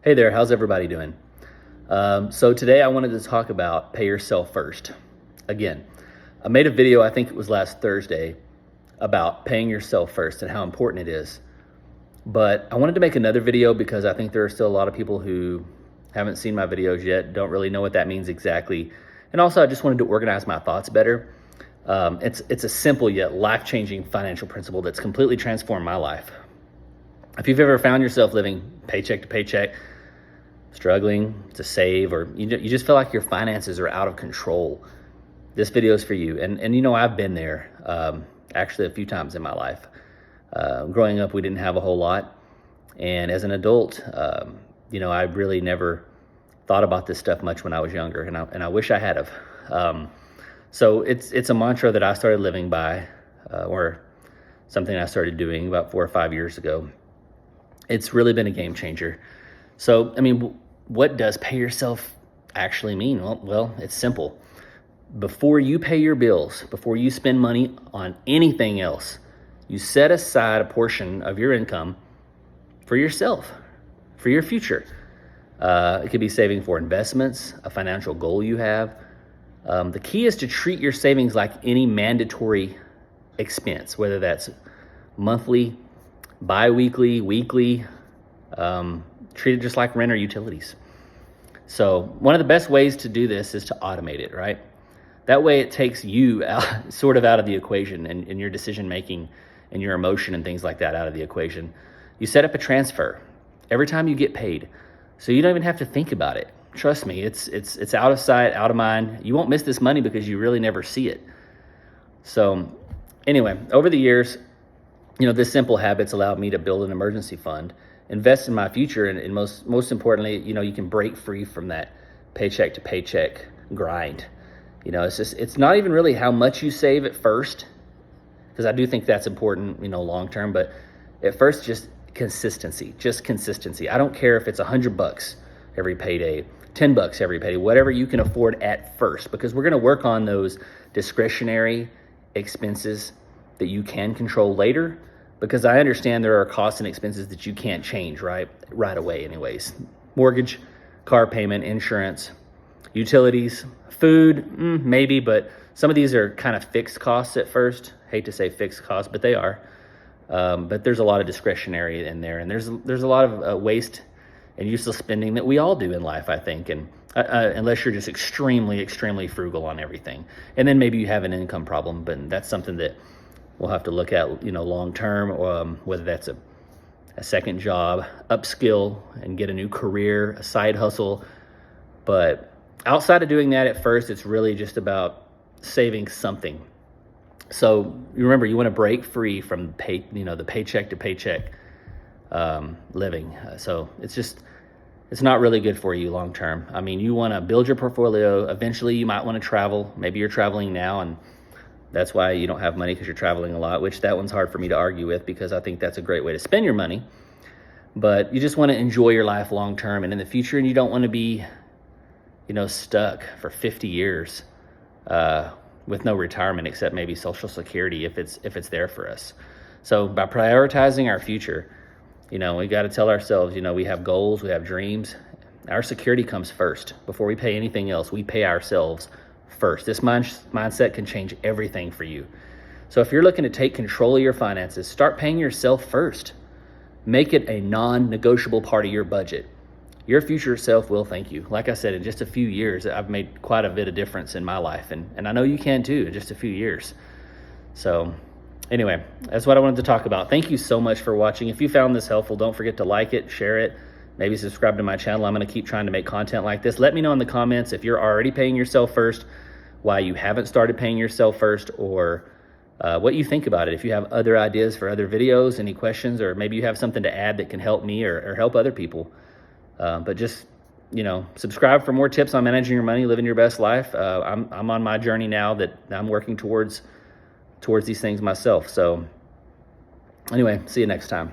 Hey there, how's everybody doing? So today I wanted to talk about pay yourself first. Again, I made a video, I think it was last Thursday, about paying yourself first and how important it is. But I wanted to make another video because I think there are still a lot of people who haven't seen my videos yet, don't really know what that means exactly. And also I just wanted to organize my thoughts better. It's a simple yet life-changing financial principle that's completely transformed my life. If you've ever found yourself living paycheck to paycheck, struggling to save, or you just feel like your finances are out of control, this video is for you. And you know, I've been there actually a few times in my life. Growing up, we didn't have a whole lot. And as an adult, I really never thought about this stuff much when I was younger, and I wish I had have. So it's a mantra that I started living by, or something I started doing about 4 or 5 years ago. It's really been a game changer. So, I mean, what does pay yourself actually mean? Well, it's simple. Before you pay your bills, before you spend money on anything else, you set aside a portion of your income for yourself, for your future. It could be saving for investments, a financial goal you have. The key is to treat your savings like any mandatory expense, whether that's monthly, bi-weekly, weekly, treat it just like rent or utilities. So one of the best ways to do this is to automate it, right? That way it takes you sort of out of the equation, and your decision making and your emotion and things like that out of the equation. You set up a transfer every time you get paid, so you don't even have to think about it. Trust me, it's out of sight, out of mind. You won't miss this money because you really never see it. So anyway, over the years, this simple habits allowed me to build an emergency fund, invest in my future, and most importantly, you can break free from that paycheck to paycheck grind. It's not even really how much you save at first, because I do think that's important, long term, but at first, just consistency. I don't care if it's $100 every payday, $10 every payday, whatever you can afford at first, because we're going to work on those discretionary expenses that you can control later, because I understand there are costs and expenses that you can't change right away anyways. Mortgage, car payment, insurance, utilities, food, maybe, but some of these are kind of fixed costs at first. Hate to say fixed costs, but they are. But there's a lot of discretionary in there, and there's a lot of waste and useless spending that we all do in life, I think, and unless you're just extremely, extremely frugal on everything. And then maybe you have an income problem, but that's something that we'll have to look at, long term, whether that's a second job, upskill and get a new career, a side hustle. But outside of doing that at first, it's really just about saving something. So remember, you want to break free from the paycheck to paycheck living. So it's not really good for you long term. I mean, you want to build your portfolio. Eventually, you might want to travel. Maybe you're traveling now, and that's why you don't have money, because you're traveling a lot, which that one's hard for me to argue with, because I think that's a great way to spend your money. But you just want to enjoy your life long term and in the future, and you don't want to be, stuck for 50 years with no retirement except maybe Social Security if it's there for us. So by prioritizing our future, we got to tell ourselves, we have goals, we have dreams. Our security comes first. Before we pay anything else, we pay ourselves first. This mindset can change everything for you. So if you're looking to take control of your finances, start paying yourself first. Make it a non-negotiable part of your budget. Your future self will thank you. Like I said, in just a few years, I've made quite a bit of difference in my life, and I know you can too in just a few years. So anyway, that's what I wanted to talk about. Thank you so much for watching. If you found this helpful, don't forget to like it, share it, maybe subscribe to my channel. I'm going to keep trying to make content like this. Let me know in the comments if you're already paying yourself first, why you haven't started paying yourself first, or what you think about it. If you have other ideas for other videos, any questions, or maybe you have something to add that can help me or help other people. But just, subscribe for more tips on managing your money, living your best life. I'm on my journey now that I'm working towards these things myself. So anyway, see you next time.